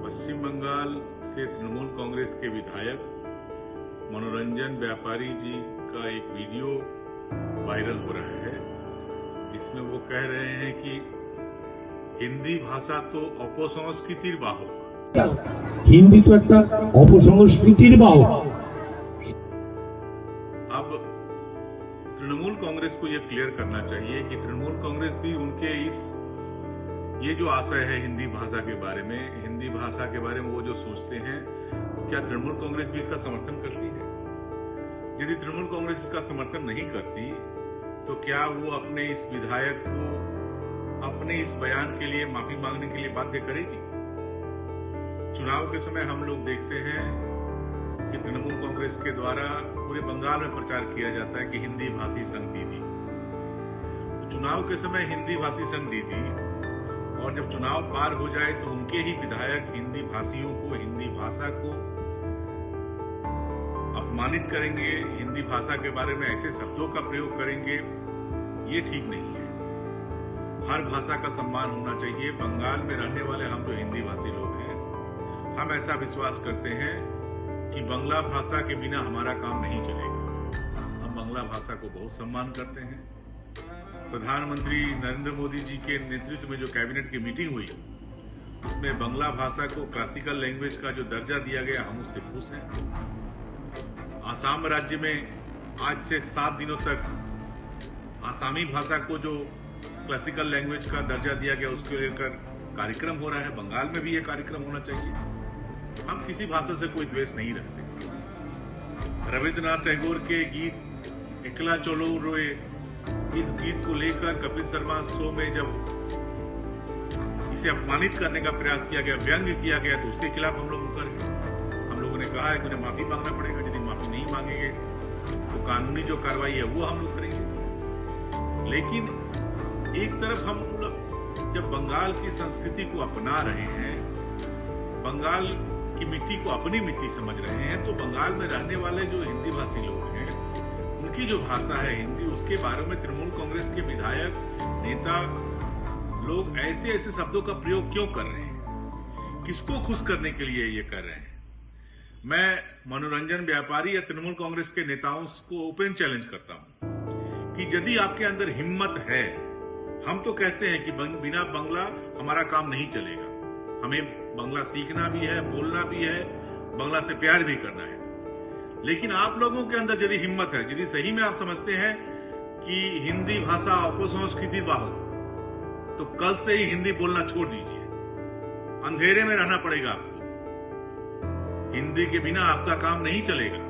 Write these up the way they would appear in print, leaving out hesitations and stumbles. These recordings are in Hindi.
पश्चिम बंगाल से तृणमूल कांग्रेस के विधायक मनोरंजन व्यापारी जी का एक वीडियो वायरल हो रहा है, जिसमें वो कह रहे हैं कि हिंदी भाषा तो अपसंस्कृतिर बाहक। हिंदी तो एक अपसंस्कृतिर बाहक। अब तृणमूल कांग्रेस को ये क्लियर करना चाहिए कि तृणमूल कांग्रेस भी उनके ये जो आशय है हिंदी भाषा के बारे में वो जो सोचते हैं, क्या तृणमूल कांग्रेस भी इसका समर्थन करती है? यदि तृणमूल कांग्रेस इसका समर्थन नहीं करती तो क्या वो अपने इस विधायक को अपने इस बयान के लिए माफी मांगने के लिए बाध्य करेगी? चुनाव के समय हम लोग देखते हैं कि तृणमूल कांग्रेस के द्वारा पूरे बंगाल में प्रचार किया जाता है कि हिंदी भाषी संघ दीदी। चुनाव के समय हिंदी भाषी संघ दीदी, और जब चुनाव पार हो जाए तो उनके ही विधायक हिंदी भाषियों को, हिंदी भाषा को अपमानित करेंगे, हिंदी भाषा के बारे में ऐसे शब्दों का प्रयोग करेंगे, ये ठीक नहीं है। हर भाषा का सम्मान होना चाहिए। बंगाल में रहने वाले हम जो हिंदी भाषी लोग हैं, हम ऐसा विश्वास करते हैं कि बांग्ला भाषा के बिना हमारा काम नहीं चलेगा। हम बांग्ला भाषा को बहुत सम्मान करते हैं। प्रधानमंत्री नरेंद्र मोदी जी के नेतृत्व में जो कैबिनेट की मीटिंग हुई, उसमें बांग्ला भाषा को क्लासिकल लैंग्वेज का जो दर्जा दिया गया, हम उससे खुश हैं। आसाम राज्य में आज से 7 दिनों तक आसामी भाषा को जो क्लासिकल लैंग्वेज का दर्जा दिया गया, उसको लेकर कार्यक्रम हो रहा है। बंगाल में भी यह कार्यक्रम होना चाहिए। हम किसी भाषा से कोई द्वेष नहीं रखते। रविंद्रनाथ टैगोर के गीत एकला चलो रोए, इस गीत को लेकर कपिल शर्मा शो में जब इसे अपमानित करने का प्रयास किया गया, व्यंग्य किया गया, तो उसके खिलाफ हम लोग मुकर गए। हम लोगों ने कहा है कि उन्हें माफी मांगना पड़ेगा। यदि माफी नहीं मांगेंगे तो कानूनी जो कार्रवाई है वो हम लोग करेंगे। लेकिन एक तरफ हम लोग जब बंगाल की संस्कृति को अपना रहे हैं, बंगाल की मिट्टी को अपनी मिट्टी समझ रहे हैं, तो बंगाल में रहने वाले जो हिंदी भाषी लोग हैं, उनकी जो भाषा है हिंदी, उसके बारे में तृणमूल कांग्रेस के विधायक, नेता लोग ऐसे शब्दों का प्रयोग क्यों कर रहे हैं? किसको खुश करने के लिए ये कर रहे हैं? मैं मनोरंजन व्यापारी या तृणमूल कांग्रेस के नेताओं को ओपन चैलेंज करता हूं कि यदि आपके अंदर हिम्मत है, हम तो कहते हैं कि बिना बांग्ला हमारा काम नहीं चलेगा। हमें बांग्ला सीखना भी है, बोलना भी है, बांग्ला से प्यार भी करना है। लेकिन आप लोगों के अंदर यदि हिम्मत है, यदि सही में आप समझते हैं कि हिंदी भाषा अपसंस्कृति बाहक, तो कल से ही हिंदी बोलना छोड़ दीजिए। अंधेरे में रहना पड़ेगा आपको। हिंदी के बिना आपका काम नहीं चलेगा।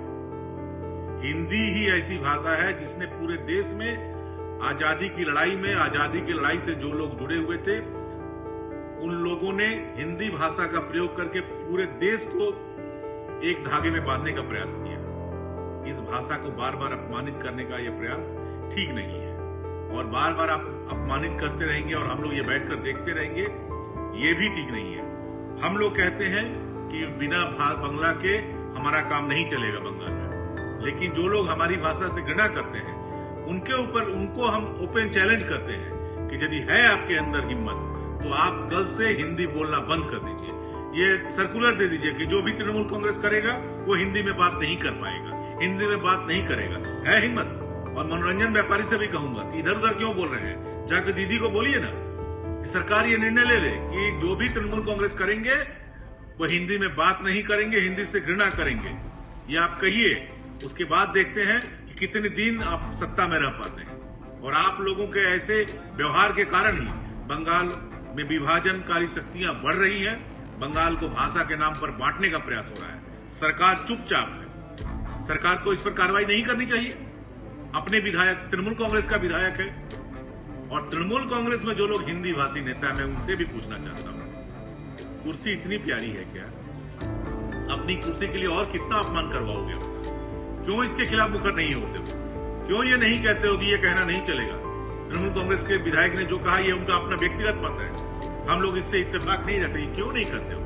हिंदी ही ऐसी भाषा है जिसने पूरे देश में आजादी की लड़ाई से जो लोग जुड़े हुए थे, उन लोगों ने हिंदी भाषा का प्रयोग करके पूरे देश को एक धागे में बांधने का प्रयास किया। इस भाषा को बार बार अपमानित करने का यह प्रयास ठीक नहीं है, और बार बार आप अपमानित करते रहेंगे और हम लोग ये बैठकर देखते रहेंगे, ये भी ठीक नहीं है। हम लोग कहते हैं कि बिना बांग्ला के हमारा काम नहीं चलेगा बंगाल में, लेकिन जो लोग हमारी भाषा से घृणा करते हैं, उनको हम ओपन चैलेंज करते हैं कि यदि है आपके अंदर हिम्मत, तो आप कल से हिंदी बोलना बंद कर दीजिए। ये सर्कुलर दे दीजिए कि जो भी तृणमूल कांग्रेस करेगा वो हिंदी में बात नहीं कर पाएगा, हिंदी में बात नहीं करेगा। है हिम्मत? और मनोरंजन व्यापारी से भी कहूंगा कि इधर उधर क्यों बोल रहे हैं, जाकर दीदी को बोलिए ना कि सरकार ये निर्णय ले ले कि जो भी तृणमूल कांग्रेस करेंगे वो हिंदी में बात नहीं करेंगे, हिंदी से घृणा करेंगे। ये आप कहिए, उसके बाद देखते हैं कि कितने दिन आप सत्ता में रह पाते हैं। और आप लोगों के ऐसे व्यवहार के कारण ही बंगाल में विभाजनकारी शक्तियां बढ़ रही हैं। बंगाल को भाषा के नाम पर बांटने का प्रयास हो रहा है। सरकार चुपचाप है। सरकार को इस पर कार्रवाई नहीं करनी चाहिए। अपने विधायक, तृणमूल कांग्रेस का विधायक है, और तृणमूल कांग्रेस में जो लोग हिंदी भाषी नेता हैं, मैं उनसे भी पूछना चाहता हूं, कुर्सी इतनी प्यारी है क्या? अपनी कुर्सी के लिए और कितना अपमान करवाओगे? क्यों इसके खिलाफ मुखर नहीं होते हो? क्यों ये नहीं कहते हो कि ये कहना नहीं चलेगा? तृणमूल कांग्रेस के विधायक ने जो कहा, ये उनका अपना व्यक्तिगत मत है, हम लोग इससे इत्तेफाक नहीं रहते। क्यों नहीं करते हो?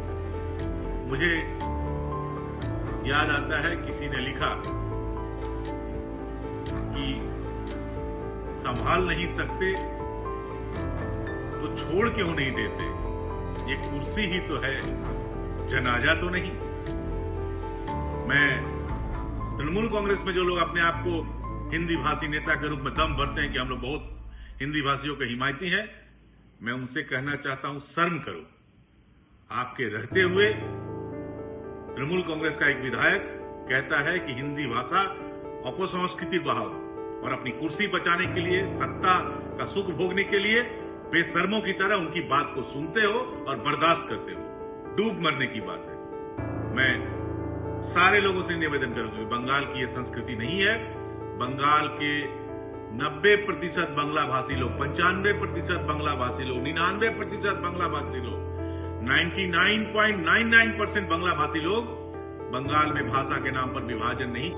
मुझे याद आता है, किसी ने लिखा कि संभाल नहीं सकते तो छोड़ क्यों नहीं देते? ये कुर्सी ही तो है, जनाजा तो नहीं। मैं तृणमूल कांग्रेस में जो लोग अपने आप को हिंदी भाषी नेता के रूप में दम भरते हैं कि हम लोग बहुत हिंदी भाषियों के हिमायती हैं, मैं उनसे कहना चाहता हूं, शर्म करो। आपके रहते हुए तृणमूल कांग्रेस का एक विधायक कहता है कि हिंदी भाषा अपसंस्कृति बहाव और अपनी कुर्सी बचाने के लिए, सत्ता का सुख भोगने के लिए बेशर्मों की तरह उनकी बात को सुनते हो और बर्दाश्त करते हो। डूब मरने की बात है। मैं सारे लोगों से निवेदन करूंगा, बंगाल की यह संस्कृति नहीं है। बंगाल के 90% बांग्ला भाषी लोग, 95% बांग्ला भाषी लोग, 99% बांग्ला भाषी लोग, 99.99% बांग्ला भाषी लोग बंगाल में भाषा के नाम पर विभाजन नहीं